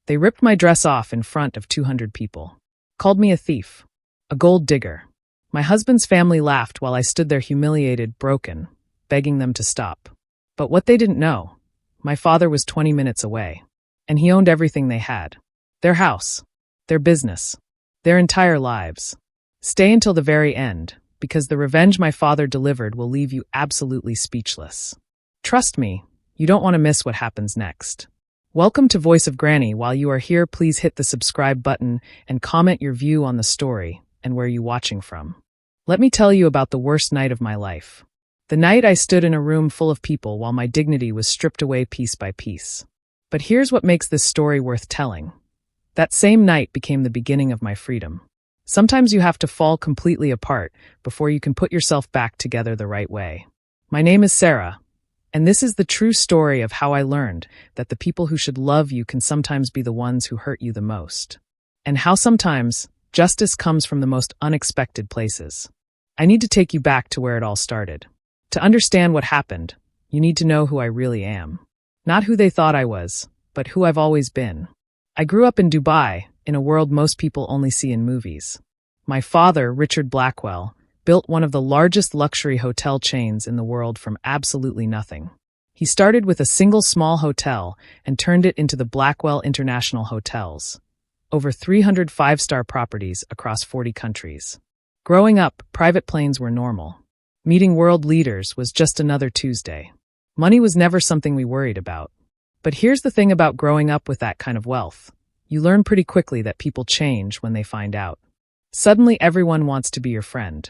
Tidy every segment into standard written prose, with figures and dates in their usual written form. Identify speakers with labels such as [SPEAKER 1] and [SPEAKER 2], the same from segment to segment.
[SPEAKER 1] They ripped my dress off in front of 200 people. Called me a thief. A gold digger. My husband's family laughed while I stood there humiliated, broken, begging them to stop. But what they didn't know, my father was 20 minutes away. And he owned everything they had. Their house. Their business. Their entire lives. Stay until the very end, because the revenge my father delivered will leave you absolutely speechless. Trust me, you don't want to miss what happens next. Welcome to Voice of Granny. While you are here, please hit the subscribe button and comment your view on the story and where you're watching from. Let me tell you about the worst night of my life. The night I stood in a room full of people while my dignity was stripped away piece by piece. But here's what makes this story worth telling. That same night became the beginning of my freedom. Sometimes you have to fall completely apart before you can put yourself back together the right way. My name is Sarah, and this is the true story of how I learned that the people who should love you can sometimes be the ones who hurt you the most. And how sometimes justice comes from the most unexpected places. I need to take you back to where it all started. To understand what happened, you need to know who I really am. Not who they thought I was, but who I've always been. I grew up in Dubai, in a world most people only see in movies. My father, Richard Blackwell, built one of the largest luxury hotel chains in the world from absolutely nothing. He started with a single small hotel and turned it into the Blackwell International Hotels, over 300 five-star properties across 40 countries. Growing up, private planes were normal. Meeting world leaders was just another Tuesday. Money was never something we worried about. But here's the thing about growing up with that kind of wealth. You learn pretty quickly that people change when they find out. Suddenly, everyone wants to be your friend.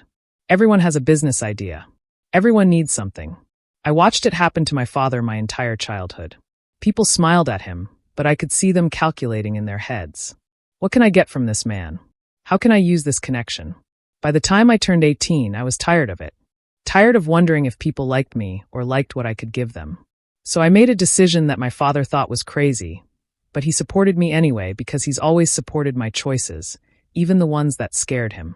[SPEAKER 1] Everyone has a business idea. Everyone needs something. I watched it happen to my father my entire childhood. People smiled at him, but I could see them calculating in their heads. What can I get from this man? How can I use this connection? By the time I turned 18, I was tired of it. Tired of wondering if people liked me or liked what I could give them. So I made a decision that my father thought was crazy, but he supported me anyway because he's always supported my choices, even the ones that scared him.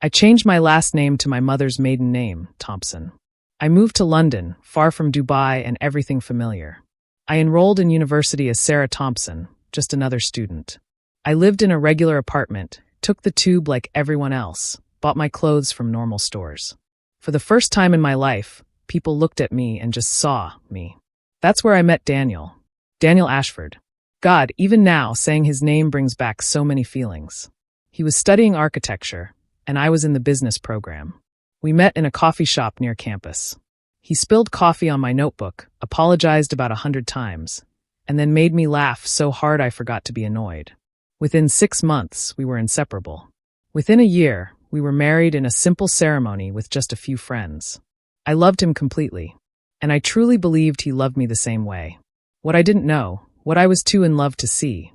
[SPEAKER 1] I changed my last name to my mother's maiden name, Thompson. I moved to London, far from Dubai and everything familiar. I enrolled in university as Sarah Thompson, just another student. I lived in a regular apartment, took the tube like everyone else, bought my clothes from normal stores. For the first time in my life, people looked at me and just saw me. That's where I met Daniel Ashford. God, even now, saying his name brings back so many feelings. He was studying architecture, and I was in the business program. We met in a coffee shop near campus. He spilled coffee on my notebook, apologized about 100 times, and then made me laugh so hard I forgot to be annoyed. Within 6 months, we were inseparable. Within a year, we were married in a simple ceremony with just a few friends. I loved him completely, and I truly believed he loved me the same way. What I didn't know, what I was too in love to see,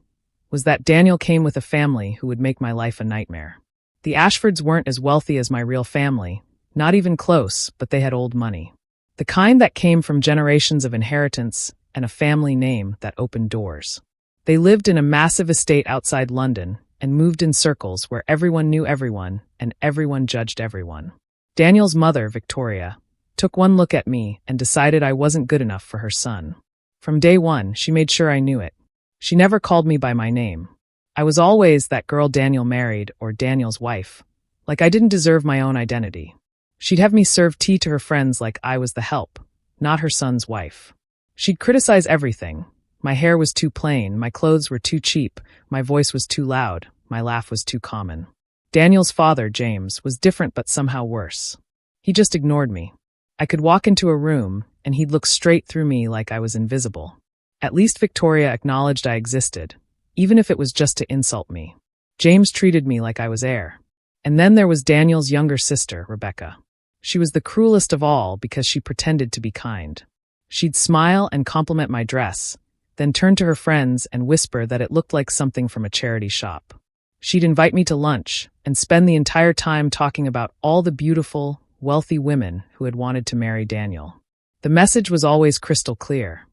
[SPEAKER 1] was that Daniel came with a family who would make my life a nightmare. The Ashfords weren't as wealthy as my real family, not even close, but they had old money. The kind that came from generations of inheritance and a family name that opened doors. They lived in a massive estate outside London and moved in circles where everyone knew everyone and everyone judged everyone. Daniel's mother, Victoria, took one look at me and decided I wasn't good enough for her son. From day one, she made sure I knew it. She never called me by my name. I was always that girl Daniel married or Daniel's wife, like I didn't deserve my own identity. She'd have me serve tea to her friends like I was the help, not her son's wife. She'd criticize everything. My hair was too plain, my clothes were too cheap, my voice was too loud, my laugh was too common. Daniel's father, James, was different but somehow worse. He just ignored me. I could walk into a room, and he'd look straight through me like I was invisible. At least Victoria acknowledged I existed, even if it was just to insult me. James treated me like I was air. And then there was Daniel's younger sister, Rebecca. She was the cruelest of all because she pretended to be kind. She'd smile and compliment my dress, then turn to her friends and whisper that it looked like something from a charity shop. She'd invite me to lunch and spend the entire time talking about all the beautiful, wealthy women who had wanted to marry Daniel. The message was always crystal clear.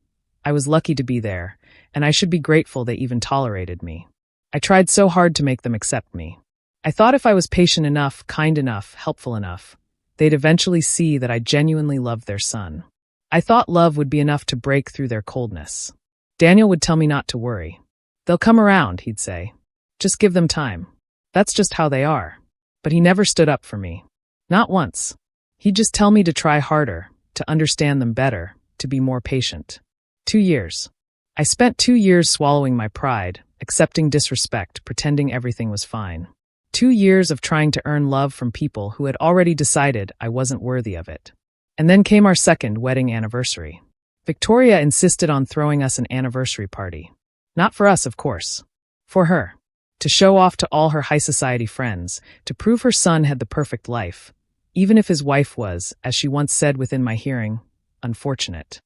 [SPEAKER 1] I was lucky to be there, and I should be grateful they even tolerated me. I tried so hard to make them accept me. I thought if I was patient enough, kind enough, helpful enough, they'd eventually see that I genuinely loved their son. I thought love would be enough to break through their coldness. Daniel would tell me not to worry. They'll come around, he'd say. Just give them time. That's just how they are. But he never stood up for me. Not once. He'd just tell me to try harder, to understand them better, to be more patient. 2 years. I spent 2 years swallowing my pride, accepting disrespect, pretending everything was fine. 2 years of trying to earn love from people who had already decided I wasn't worthy of it. And then came our second wedding anniversary. Victoria insisted on throwing us an anniversary party. Not for us, of course. For her. To show off to all her high society friends, to prove her son had the perfect life, even if his wife was, as she once said within my hearing, unfortunate.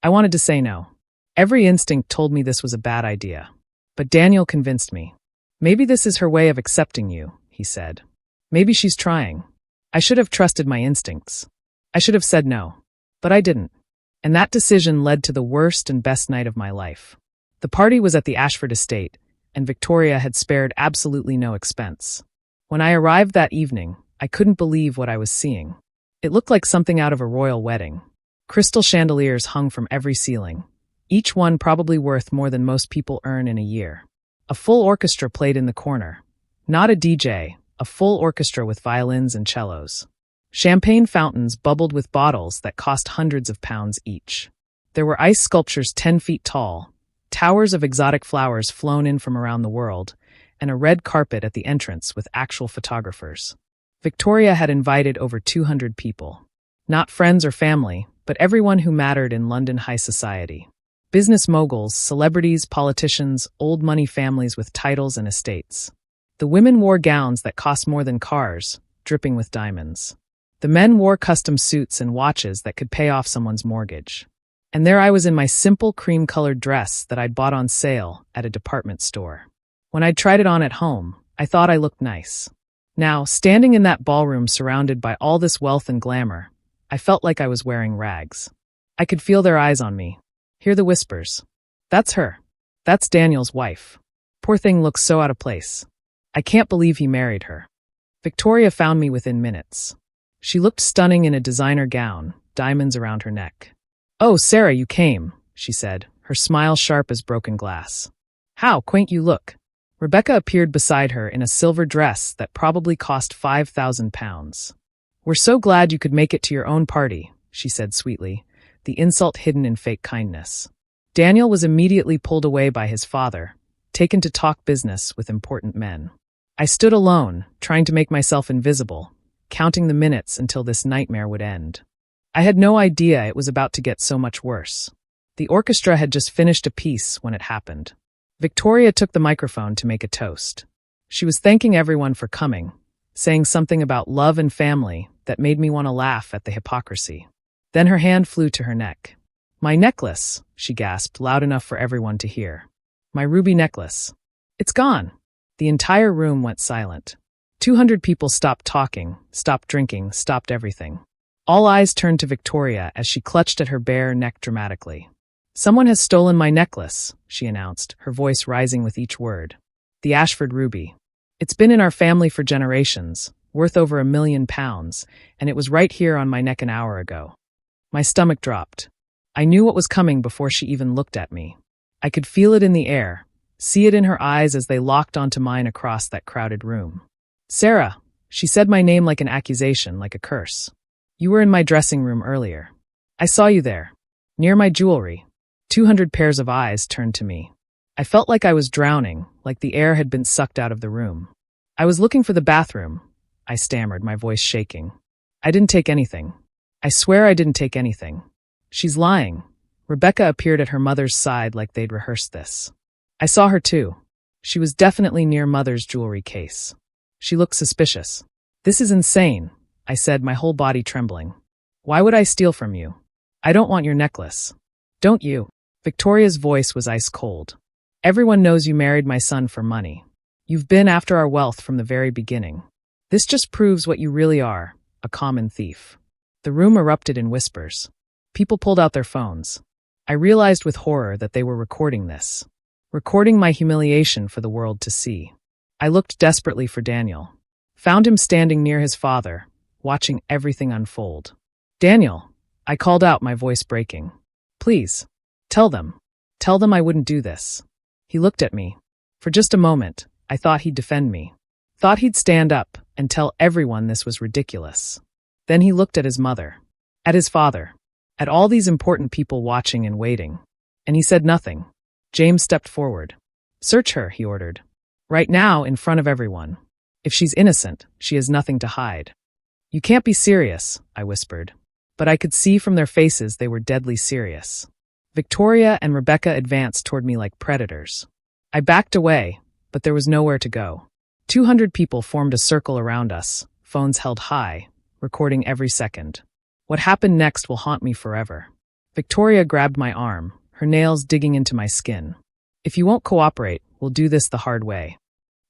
[SPEAKER 1] I wanted to say no. Every instinct told me this was a bad idea. But Daniel convinced me. Maybe this is her way of accepting you, he said. Maybe she's trying. I should have trusted my instincts. I should have said no. But I didn't. And that decision led to the worst and best night of my life. The party was at the Ashford estate, and Victoria had spared absolutely no expense. When I arrived that evening, I couldn't believe what I was seeing. It looked like something out of a royal wedding. Crystal chandeliers hung from every ceiling, each one probably worth more than most people earn in a year. A full orchestra played in the corner. Not a DJ, a full orchestra with violins and cellos. Champagne fountains bubbled with bottles that cost hundreds of pounds each. There were ice sculptures 10 feet tall, towers of exotic flowers flown in from around the world, and a red carpet at the entrance with actual photographers. Victoria had invited over 200 people. Not friends or family, but everyone who mattered in London high society. Business moguls, celebrities, politicians, old money families with titles and estates. The women wore gowns that cost more than cars, dripping with diamonds. The men wore custom suits and watches that could pay off someone's mortgage. And there I was in my simple cream-colored dress that I'd bought on sale at a department store. When I'd tried it on at home, I thought I looked nice. Now, standing in that ballroom surrounded by all this wealth and glamour, I felt like I was wearing rags. I could feel their eyes on me, hear the whispers. That's her. That's Daniel's wife. Poor thing looks so out of place. I can't believe he married her. Victoria found me within minutes. She looked stunning in a designer gown, diamonds around her neck. "Oh, Sarah, you came," she said, her smile sharp as broken glass. "How quaint you look." Rebecca appeared beside her in a silver dress that probably cost £5,000. "We're so glad you could make it to your own party," she said sweetly, the insult hidden in fake kindness. Daniel was immediately pulled away by his father, taken to talk business with important men. I stood alone, trying to make myself invisible, counting the minutes until this nightmare would end. I had no idea it was about to get so much worse. The orchestra had just finished a piece when it happened. Victoria took the microphone to make a toast. She was thanking everyone for coming, saying something about love and family that made me want to laugh at the hypocrisy. Then her hand flew to her neck. "My necklace," she gasped, loud enough for everyone to hear. "My ruby necklace. It's gone." The entire room went silent. 200 people stopped talking, stopped drinking, stopped everything. All eyes turned to Victoria as she clutched at her bare neck dramatically. "Someone has stolen my necklace," she announced, her voice rising with each word. "The Ashford ruby. It's been in our family for generations, worth over £1 million, and it was right here on my neck an hour ago." My stomach dropped. I knew what was coming before she even looked at me. I could feel it in the air, see it in her eyes as they locked onto mine across that crowded room. "Sarah," she said my name like an accusation, like a curse. "You were in my dressing room earlier. I saw you there, near my jewelry." 200 pairs of eyes turned to me. I felt like I was drowning, like the air had been sucked out of the room. "I was looking for the bathroom," I stammered, my voice shaking. "I didn't take anything. I swear I didn't take anything." "She's lying." Rebecca appeared at her mother's side like they'd rehearsed this. "I saw her too. She was definitely near Mother's jewelry case. She looked suspicious." "This is insane," I said, my whole body trembling. "Why would I steal from you? I don't want your necklace." "Don't you?" Victoria's voice was ice cold. "Everyone knows you married my son for money. You've been after our wealth from the very beginning. This just proves what you really are, a common thief." The room erupted in whispers. People pulled out their phones. I realized with horror that they were recording this. Recording my humiliation for the world to see. I looked desperately for Daniel. Found him standing near his father, watching everything unfold. "Daniel," I called out, my voice breaking. "Please, tell them. Tell them I wouldn't do this." He looked at me. For just a moment, I thought he'd defend me. Thought he'd stand up and tell everyone this was ridiculous. Then he looked at his mother, at his father, at all these important people watching and waiting. And he said nothing. James stepped forward. "Search her," he ordered. "Right now, in front of everyone. If she's innocent, she has nothing to hide." "You can't be serious," I whispered. But I could see from their faces they were deadly serious. Victoria and Rebecca advanced toward me like predators. I backed away, but there was nowhere to go. 200 people formed a circle around us, phones held high, recording every second. What happened next will haunt me forever. Victoria grabbed my arm, her nails digging into my skin. "If you won't cooperate, we'll do this the hard way."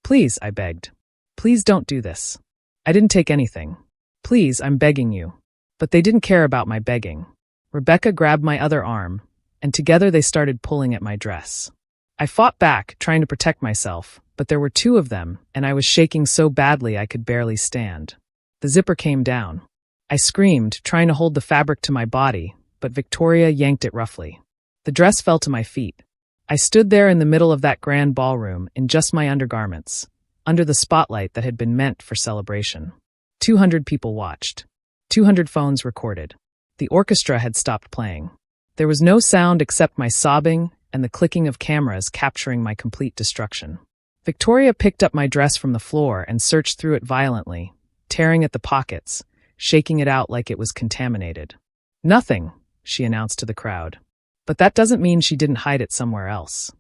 [SPEAKER 1] "Please," I begged. "Please don't do this. I didn't take anything. Please, I'm begging you." But they didn't care about my begging. Rebecca grabbed my other arm, and together they started pulling at my dress. I fought back, trying to protect myself, but there were two of them, and I was shaking so badly I could barely stand. The zipper came down. I screamed, trying to hold the fabric to my body, but Victoria yanked it roughly. The dress fell to my feet. I stood there in the middle of that grand ballroom in just my undergarments, under the spotlight that had been meant for celebration. 200 people watched. 200 phones recorded. The orchestra had stopped playing. There was no sound except my sobbing and the clicking of cameras capturing my complete destruction. Victoria picked up my dress from the floor and searched through it violently, tearing at the pockets, shaking it out like it was contaminated. "Nothing," she announced to the crowd. But that doesn't mean she didn't hide it somewhere else.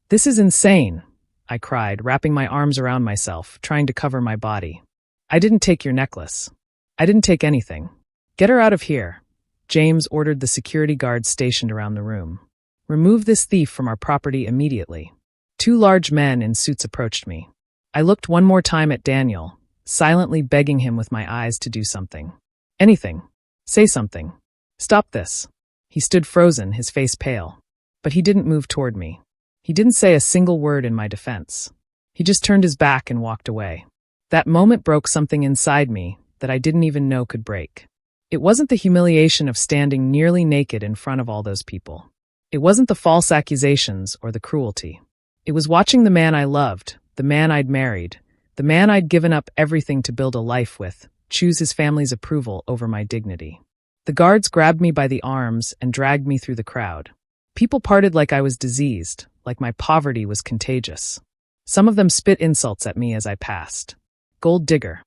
[SPEAKER 1] "This is insane," I cried, wrapping my arms around myself, trying to cover my body. "I didn't take your necklace. I didn't take anything. Get her out of here." James ordered the security guards stationed around the room. "Remove this thief from our property immediately." 2 large men in suits approached me. I looked one more time at Daniel, silently begging him with my eyes to do something. "Anything. Say something. Stop this." He stood frozen, his face pale. But he didn't move toward me. He didn't say a single word in my defense. He just turned his back and walked away. That moment broke something inside me that I didn't even know could break. It wasn't the humiliation of standing nearly naked in front of all those people. It wasn't the false accusations or the cruelty. It was watching the man I loved, the man I'd married, the man I'd given up everything to build a life with, choose his family's approval over my dignity. The guards grabbed me by the arms and dragged me through the crowd. People parted like I was diseased, like my poverty was contagious. Some of them spit insults at me as I passed. Gold digger.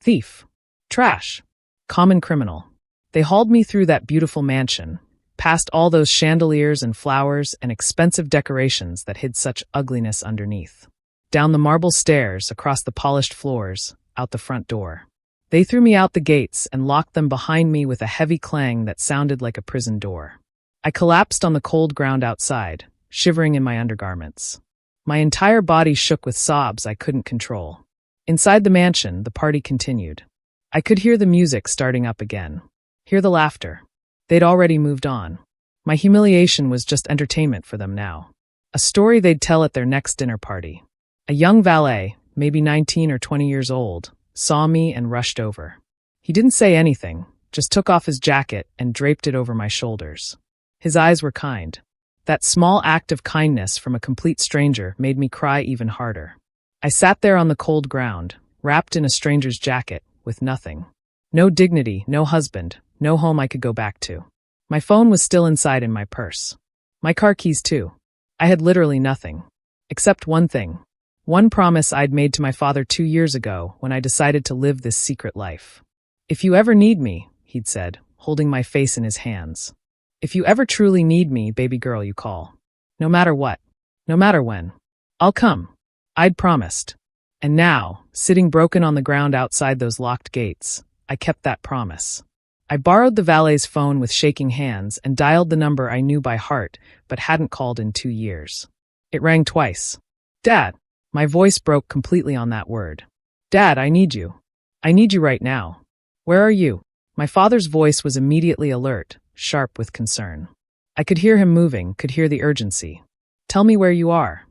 [SPEAKER 1] Thief. Trash. Common criminal. They hauled me through that beautiful mansion, past all those chandeliers and flowers and expensive decorations that hid such ugliness underneath. Down the marble stairs, across the polished floors, out the front door. They threw me out the gates and locked them behind me with a heavy clang that sounded like a prison door. I collapsed on the cold ground outside, shivering in my undergarments. My entire body shook with sobs I couldn't control. Inside the mansion, the party continued. I could hear the music starting up again. Hear the laughter. They'd already moved on. My humiliation was just entertainment for them now. A story they'd tell at their next dinner party. A young valet, maybe 19 or 20 years old, saw me and rushed over. He didn't say anything, just took off his jacket and draped it over my shoulders. His eyes were kind. That small act of kindness from a complete stranger made me cry even harder. I sat there on the cold ground, wrapped in a stranger's jacket, with nothing. No dignity, no husband, no home I could go back to. My phone was still inside in my purse. My car keys too. I had literally nothing. Except one thing. One promise I'd made to my father 2 years ago when I decided to live this secret life. "If you ever need me," he'd said, holding my face in his hands. "If you ever truly need me, baby girl, you call. No matter what. No matter when. I'll come." I'd promised. And now, sitting broken on the ground outside those locked gates, I kept that promise. I borrowed the valet's phone with shaking hands and dialed the number I knew by heart but hadn't called in 2 years. It rang twice. "Dad." My voice broke completely on that word. "Dad, I need you. I need you right now. Where are you?" My father's voice was immediately alert, sharp with concern. I could hear him moving, could hear the urgency. "Tell me where you are."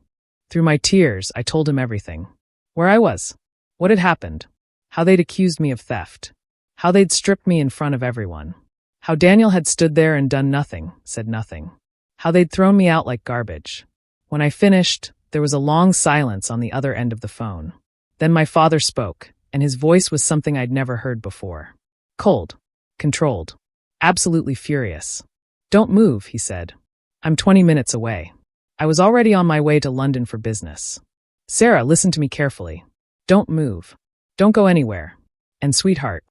[SPEAKER 1] Through my tears, I told him everything. Where I was. What had happened. How they'd accused me of theft. How they'd stripped me in front of everyone. How Daniel had stood there and done nothing, said nothing. How they'd thrown me out like garbage. When I finished, There was a long silence on the other end of the phone. Then my father spoke, and his voice was something I'd never heard before. Cold. Controlled. Absolutely furious. "Don't move," he said. "I'm 20 minutes away." I was already on my way to London for business. "Sarah, listen to me carefully. Don't move. Don't go anywhere. And sweetheart."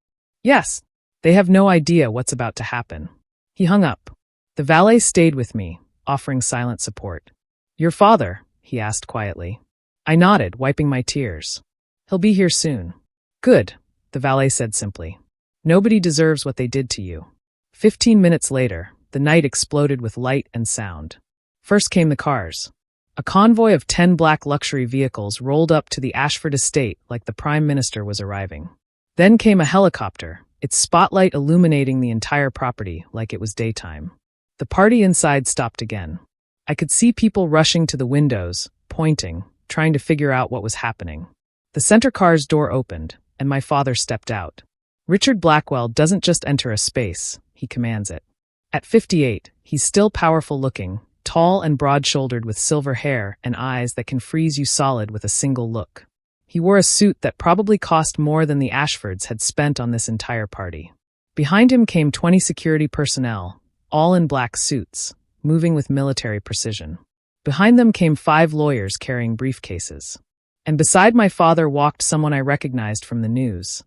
[SPEAKER 1] "Yes." "They have no idea what's about to happen." He hung up. The valet stayed with me, offering silent support. "Your father?" he asked quietly. I nodded, wiping my tears. "He'll be here soon." "Good," the valet said simply. "Nobody deserves what they did to you." 15 minutes later, the night exploded with light and sound. First came the cars. A convoy of 10 black luxury vehicles rolled up to the Ashford estate like the Prime Minister was arriving. Then came a helicopter, its spotlight illuminating the entire property like it was daytime. The party inside stopped again. I could see people rushing to the windows, pointing, trying to figure out what was happening. The center car's door opened, and my father stepped out. Richard Blackwell doesn't just enter a space, he commands it. At 58, he's still powerful-looking, tall and broad-shouldered with silver hair and eyes that can freeze you solid with a single look. He wore a suit that probably cost more than the Ashfords had spent on this entire party. Behind him came 20 security personnel, all in black suits, moving with military precision. Behind them came 5 lawyers carrying briefcases. And beside my father walked someone I recognized from the news,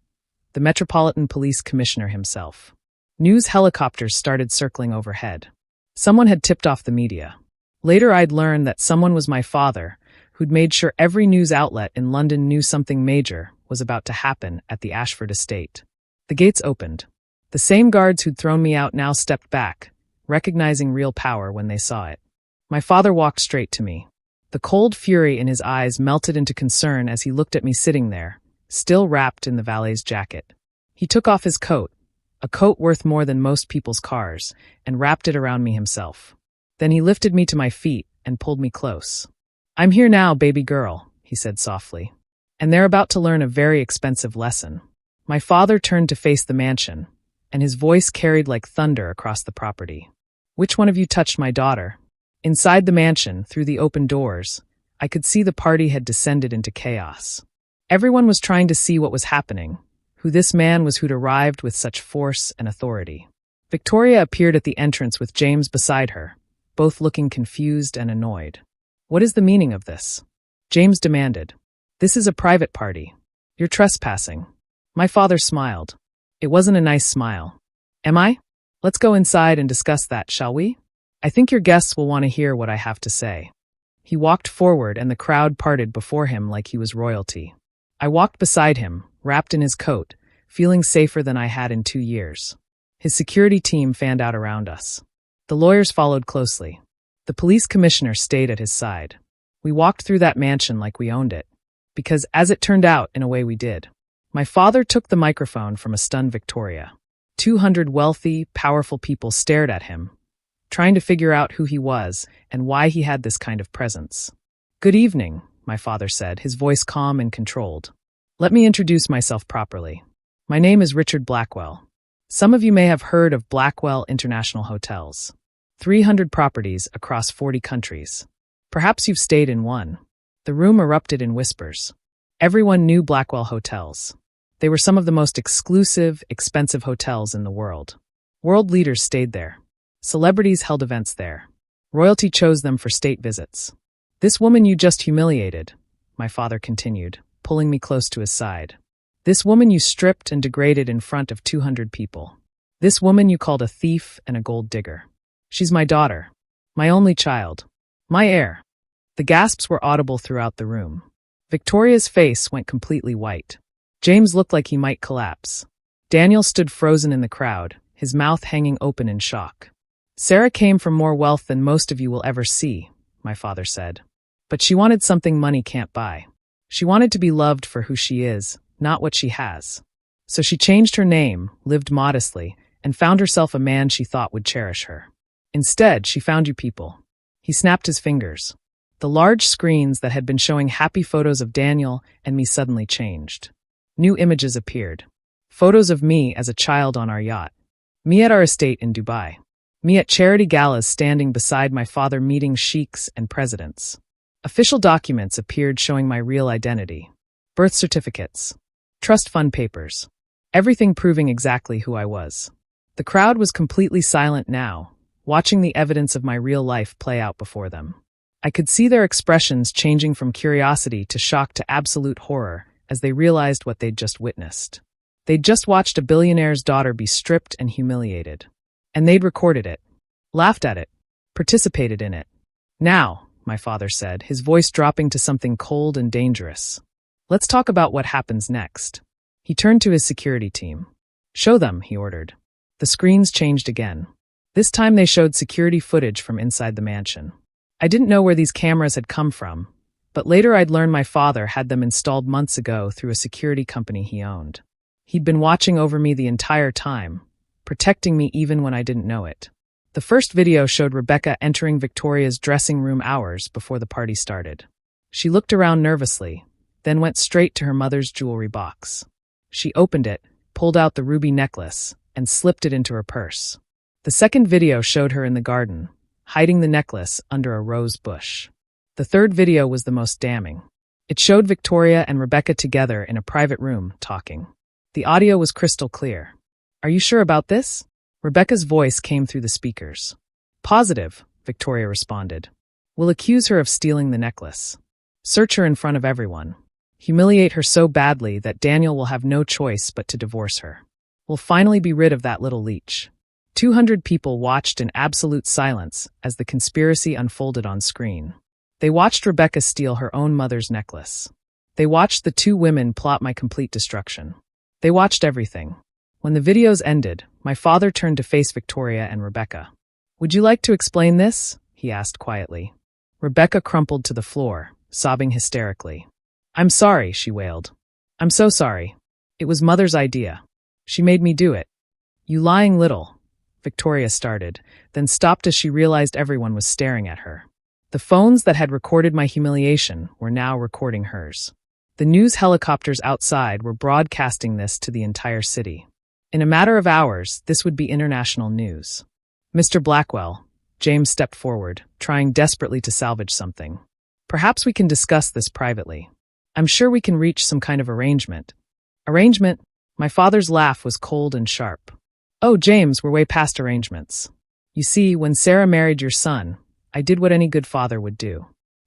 [SPEAKER 1] the Metropolitan Police Commissioner himself. News helicopters started circling overhead. Someone had tipped off the media. Later I'd learned that someone was my father, who'd made sure every news outlet in London knew something major was about to happen at the Ashford estate. The gates opened. The same guards who'd thrown me out now stepped back, recognizing real power when they saw it. My father walked straight to me. The cold fury in his eyes melted into concern as he looked at me sitting there, still wrapped in the valet's jacket. He took off his coat, a coat worth more than most people's cars, and wrapped it around me himself. Then he lifted me to my feet and pulled me close. "I'm here now, baby girl," he said softly. "And they're about to learn a very expensive lesson." My father turned to face the mansion, and his voice carried like thunder across the property. "Which one of you touched my daughter?" Inside the mansion, through the open doors, I could see the party had descended into chaos. Everyone was trying to see what was happening, who this man was who'd arrived with such force and authority. Victoria appeared at the entrance with James beside her, both looking confused and annoyed. "What is the meaning of this?" James demanded. "This is a private party. You're trespassing." My father smiled. It wasn't a nice smile. "Am I? Let's go inside and discuss that, shall we? I think your guests will want to hear what I have to say." He walked forward and the crowd parted before him like he was royalty. I walked beside him, wrapped in his coat, feeling safer than I had in 2 years. His security team fanned out around us. The lawyers followed closely. The police commissioner stayed at his side. We walked through that mansion like we owned it. Because, as it turned out, in a way we did. My father took the microphone from a stunned Victoria. 200 wealthy, powerful people stared at him, trying to figure out who he was and why he had this kind of presence. "Good evening," my father said, his voice calm and controlled. "Let me introduce myself properly. My name is Richard Blackwell. Some of you may have heard of Blackwell International Hotels. 300 properties across 40 countries. Perhaps you've stayed in one." The room erupted in whispers. Everyone knew Blackwell Hotels. They were some of the most exclusive, expensive hotels in the world. World leaders stayed there. Celebrities held events there. Royalty chose them for state visits. "This woman you just humiliated," my father continued, pulling me close to his side. "This woman you stripped and degraded in front of 200 people. This woman you called a thief and a gold digger. She's my daughter. My only child. My heir." The gasps were audible throughout the room. Victoria's face went completely white. James looked like he might collapse. Daniel stood frozen in the crowd, his mouth hanging open in shock. "Sarah came from more wealth than most of you will ever see," my father said. "But she wanted something money can't buy. She wanted to be loved for who she is, not what she has. So she changed her name, lived modestly, and found herself a man she thought would cherish her. Instead, she found you people." He snapped his fingers. The large screens that had been showing happy photos of Daniel and me suddenly changed. New images appeared. Photos of me as a child on our yacht. Me at our estate in Dubai. Me at charity galas standing beside my father meeting sheiks and presidents. Official documents appeared showing my real identity. Birth certificates. Trust fund papers. Everything proving exactly who I was. The crowd was completely silent now, watching the evidence of my real life play out before them. I could see their expressions changing from curiosity to shock to absolute horror as they realized what they'd just witnessed. They'd just watched a billionaire's daughter be stripped and humiliated. And they'd recorded it, laughed at it, participated in it. Now, my father said, his voice dropping to something cold and dangerous. Let's talk about what happens next. He turned to his security team. Show them, he ordered. The screens changed again. This time they showed security footage from inside the mansion. I didn't know where these cameras had come from, but later I'd learned my father had them installed months ago through a security company he owned. He'd been watching over me the entire time, protecting me even when I didn't know it. The first video showed Rebecca entering Victoria's dressing room hours before the party started. She looked around nervously, then went straight to her mother's jewelry box. She opened it, pulled out the ruby necklace, and slipped it into her purse. The second video showed her in the garden, hiding the necklace under a rose bush. The third video was the most damning. It showed Victoria and Rebecca together in a private room, talking. The audio was crystal clear. Are you sure about this? Rebecca's voice came through the speakers. Positive, Victoria responded. We'll accuse her of stealing the necklace. Search her in front of everyone. Humiliate her so badly that Daniel will have no choice but to divorce her. We'll finally be rid of that little leech. 200 people watched in absolute silence as the conspiracy unfolded on screen. They watched Rebecca steal her own mother's necklace. They watched the two women plot my complete destruction. They watched everything. When the videos ended, my father turned to face Victoria and Rebecca. Would you like to explain this? He asked quietly. Rebecca crumpled to the floor, sobbing hysterically. I'm sorry, she wailed. I'm so sorry. It was Mother's idea. She made me do it. You lying little. Victoria started, then stopped as she realized everyone was staring at her. The phones that had recorded my humiliation were now recording hers. The news helicopters outside were broadcasting this to the entire city. In a matter of hours, this would be international news. Mr. Blackwell, James stepped forward, trying desperately to salvage something. Perhaps we can discuss this privately. I'm sure we can reach some kind of arrangement. Arrangement? My father's laugh was cold and sharp. Oh, James, we're way past arrangements. You see, when Sarah married your son, I did what any good father would do.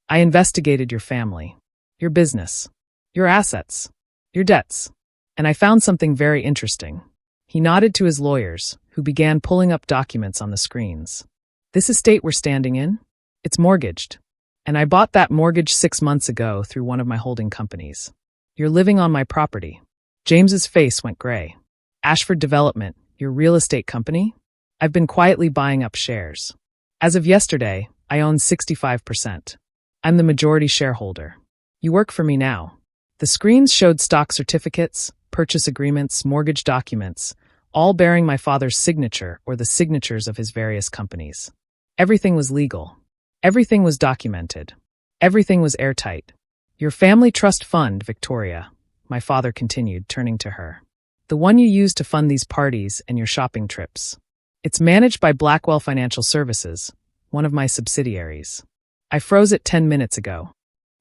[SPEAKER 1] I investigated your family, your business, your assets, your debts, and I found something very interesting. He nodded to his lawyers, who began pulling up documents on the screens. This estate we're standing in? It's mortgaged. And I bought that mortgage 6 months ago through one of my holding companies. You're living on my property. James's face went gray. Ashford Development, your real estate company? I've been quietly buying up shares. As of yesterday, I own 65%. I'm the majority shareholder. You work for me now. The screens showed stock certificates, purchase agreements, mortgage documents, all bearing my father's signature or the signatures of his various companies. Everything was legal. Everything was documented. Everything was airtight. Your family trust fund, Victoria, my father continued, turning to her. The one you use to fund these parties and your shopping trips. It's managed by Blackwell Financial Services, one of my subsidiaries. I froze it 10 minutes ago.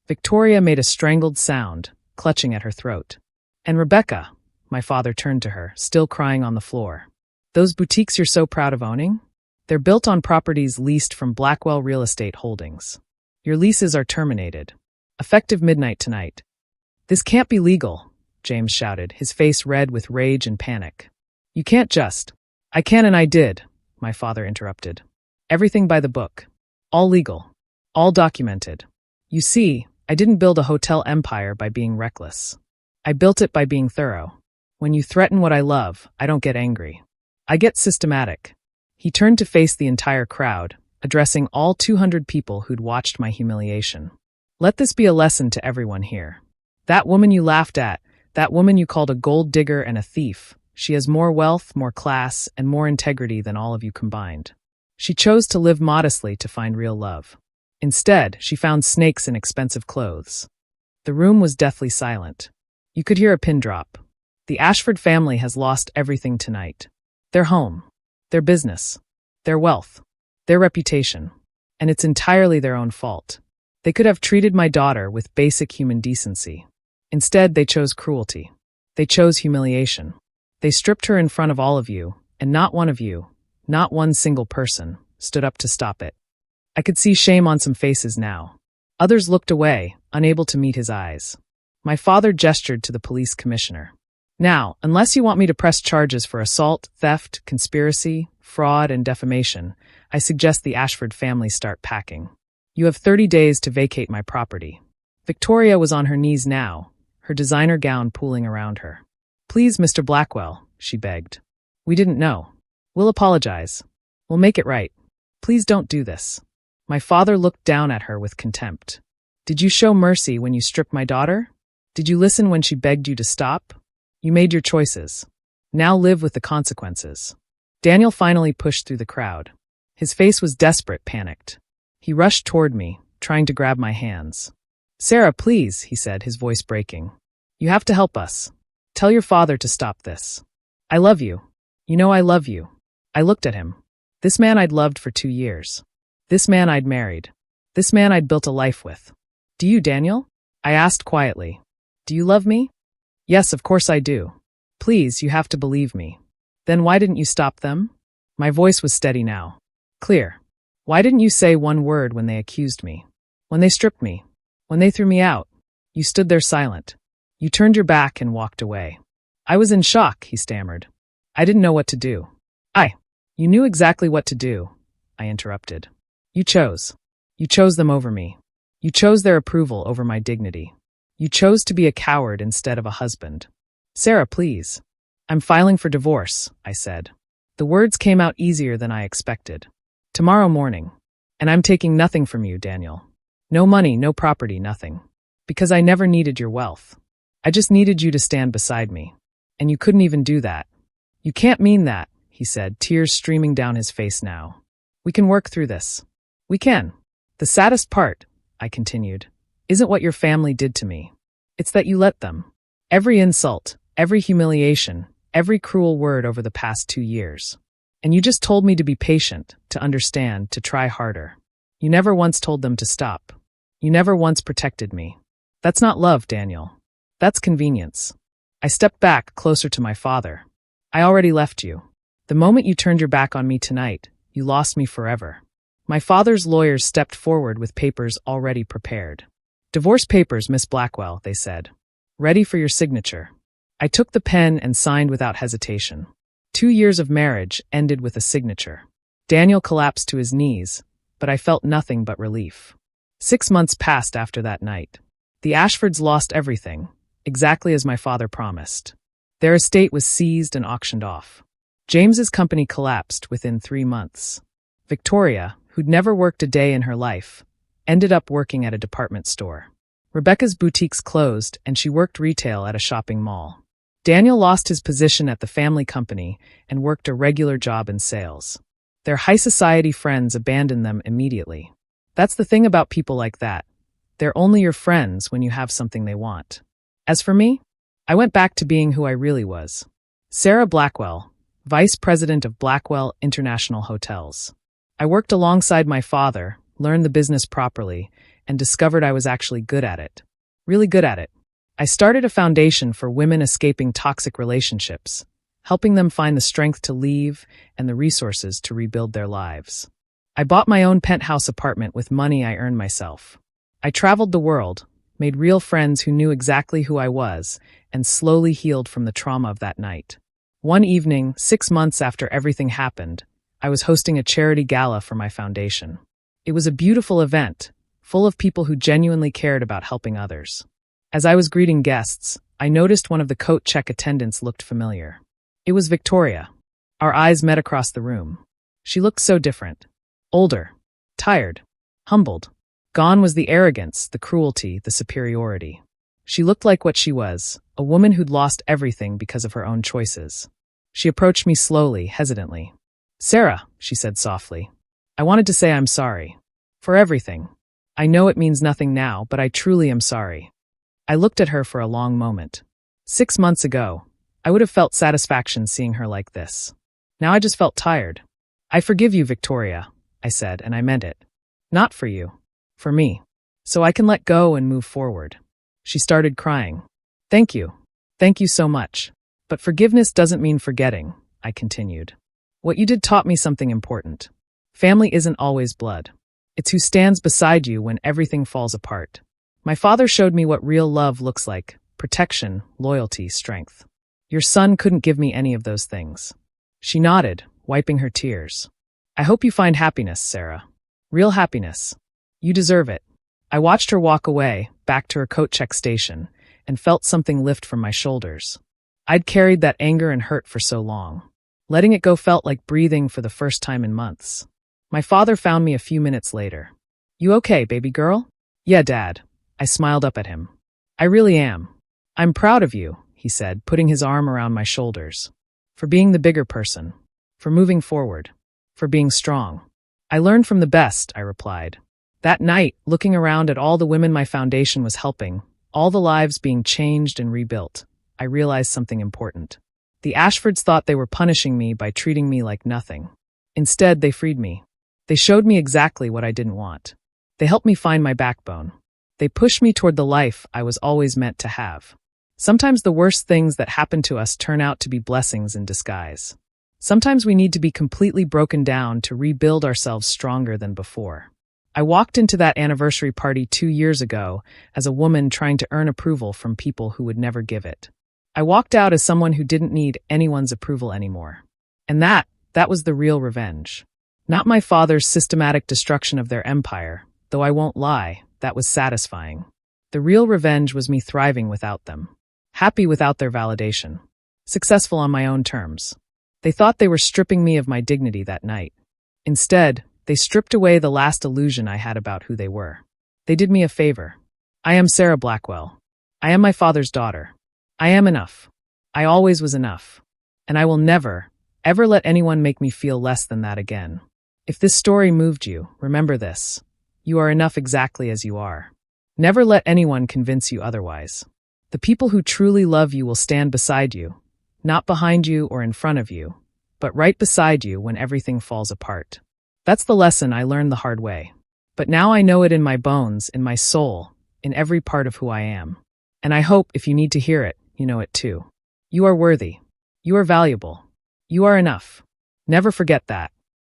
[SPEAKER 1] Victoria made a strangled sound, clutching at her throat. And Rebecca, my father turned to her, still crying on the floor. Those boutiques you're so proud of owning? They're built on properties leased from Blackwell Real Estate Holdings. Your leases are terminated. Effective midnight tonight. This can't be legal, James shouted, his face red with rage and panic. You can't just. I can and I did, my father interrupted. Everything by the book. All legal. All documented. You see, I didn't build a hotel empire by being reckless. I built it by being thorough. When you threaten what I love, I don't get angry. I get systematic. He turned to face the entire crowd, addressing all 200 people who'd watched my humiliation. Let this be a lesson to everyone here. That woman you laughed at, that woman you called a gold digger and a thief, she has more wealth, more class, and more integrity than all of you combined. She chose to live modestly to find real love. Instead, she found snakes in expensive clothes. The room was deathly silent. You could hear a pin drop. The Ashford family has lost everything tonight. Their home, their business, their wealth, their reputation. And it's entirely their own fault. They could have treated my daughter with basic human decency. Instead, they chose cruelty. They chose humiliation. They stripped her in front of all of you, and not one of you, not one single person, stood up to stop it. I could see shame on some faces now. Others looked away, unable to meet his eyes. My father gestured to the police commissioner. Now, unless you want me to press charges for assault, theft, conspiracy, fraud, and defamation, I suggest the Ashford family start packing. You have 30 days to vacate my property. Victoria was on her knees now, her designer gown pooling around her. Please, Mr. Blackwell, she begged. We didn't know. We'll apologize. We'll make it right. Please don't do this. My father looked down at her with contempt. Did you show mercy when you stripped my daughter? Did you listen when she begged you to stop? You made your choices. Now live with the consequences. Daniel finally pushed through the crowd. His face was desperate, panicked. He rushed toward me, trying to grab my hands. Sarah, please, he said, his voice breaking. You have to help us. Tell your father to stop this. I love you. You know I love you. I looked at him. This man I'd loved for 2 years. This man I'd married. This man I'd built a life with. Do you, Daniel? I asked quietly. Do you love me? Yes, of course I do. Please, you have to believe me. Then why didn't you stop them? My voice was steady now. Clear. Why didn't you say one word when they accused me? When they stripped me? When they threw me out? You stood there silent. You turned your back and walked away. I was in shock, he stammered. I didn't know what to do. You knew exactly what to do, I interrupted. You chose. You chose them over me. You chose their approval over my dignity. You chose to be a coward instead of a husband. Sarah, please. I'm filing for divorce, I said. The words came out easier than I expected. Tomorrow morning. And I'm taking nothing from you, Daniel. No money, no property, nothing. Because I never needed your wealth. I just needed you to stand beside me. And you couldn't even do that. You can't mean that, he said, tears streaming down his face now. We can work through this. We can. The saddest part, I continued, isn't what your family did to me. It's that you let them. Every insult, every humiliation, every cruel word over the past 2 years. And you just told me to be patient, to understand, to try harder. You never once told them to stop. You never once protected me. That's not love, Daniel. That's convenience. I stepped back, closer to my father. I already left you. The moment you turned your back on me tonight, you lost me forever. My father's lawyers stepped forward with papers already prepared. Divorce papers, Miss Blackwell, they said. Ready for your signature. I took the pen and signed without hesitation. 2 years of marriage ended with a signature. Daniel collapsed to his knees, but I felt nothing but relief. 6 months passed after that night. The Ashfords lost everything, exactly as my father promised. Their estate was seized and auctioned off. James's company collapsed within 3 months. Victoria, who'd never worked a day in her life, ended up working at a department store. Rebecca's boutiques closed and she worked retail at a shopping mall. Daniel lost his position at the family company and worked a regular job in sales. Their high society friends abandoned them immediately. That's the thing about people like that. They're only your friends when you have something they want. As for me, I went back to being who I really was. Sarah Blackwell, Vice President of Blackwell International Hotels. I worked alongside my father, learned the business properly, and discovered I was actually good at it. Really good at it. I started a foundation for women escaping toxic relationships, helping them find the strength to leave and the resources to rebuild their lives. I bought my own penthouse apartment with money I earned myself. I traveled the world, made real friends who knew exactly who I was, and slowly healed from the trauma of that night. One evening, 6 months after everything happened, I was hosting a charity gala for my foundation. It was a beautiful event, full of people who genuinely cared about helping others. As I was greeting guests, I noticed one of the coat check attendants looked familiar. It was Victoria. Our eyes met across the room. She looked so different. Older. Tired. Humbled. Gone was the arrogance, the cruelty, the superiority. She looked like what she was, a woman who'd lost everything because of her own choices. She approached me slowly, hesitantly. Sarah, she said softly, I wanted to say I'm sorry. For everything. I know it means nothing now, but I truly am sorry. I looked at her for a long moment. 6 months ago, I would have felt satisfaction seeing her like this. Now I just felt tired. I forgive you, Victoria, I said, and I meant it. Not for you. For me. so I can let go and move forward. She started crying. Thank you. Thank you so much. But forgiveness doesn't mean forgetting, I continued. What you did taught me something important. Family isn't always blood. It's who stands beside you when everything falls apart. My father showed me what real love looks like: protection, loyalty, strength. Your son couldn't give me any of those things. She nodded, wiping her tears. I hope you find happiness, Sarah. Real happiness. You deserve it. I watched her walk away, back to her coat check station, and felt something lift from my shoulders. I'd carried that anger and hurt for so long. Letting it go felt like breathing for the first time in months. My father found me a few minutes later. You okay, baby girl? Yeah, Dad. I smiled up at him. I really am. I'm proud of you, he said, putting his arm around my shoulders. For being the bigger person. For moving forward. For being strong. I learned from the best, I replied. That night, looking around at all the women my foundation was helping, all the lives being changed and rebuilt, I realized something important. The Ashfords thought they were punishing me by treating me like nothing. Instead, they freed me. They showed me exactly what I didn't want. They helped me find my backbone. They pushed me toward the life I was always meant to have. Sometimes the worst things that happen to us turn out to be blessings in disguise. Sometimes we need to be completely broken down to rebuild ourselves stronger than before. I walked into that anniversary party 2 years ago as a woman trying to earn approval from people who would never give it. I walked out as someone who didn't need anyone's approval anymore. And that was the real revenge. Not my father's systematic destruction of their empire, though I won't lie, that was satisfying. The real revenge was me thriving without them. Happy without their validation. Successful on my own terms. They thought they were stripping me of my dignity that night. Instead, they stripped away the last illusion I had about who they were. They did me a favor. I am Sarah Blackwell. I am my father's daughter. I am enough. I always was enough. And I will never, ever let anyone make me feel less than that again. If this story moved you, remember this. You are enough exactly as you are. Never let anyone convince you otherwise. The people who truly love you will stand beside you, not behind you or in front of you, but right beside you when everything falls apart. That's the lesson I learned the hard way. But now I know it in my bones, in my soul, in every part of who I am. And I hope if you need to hear it, you know it too. You are worthy. You are valuable. You are enough. Never forget that.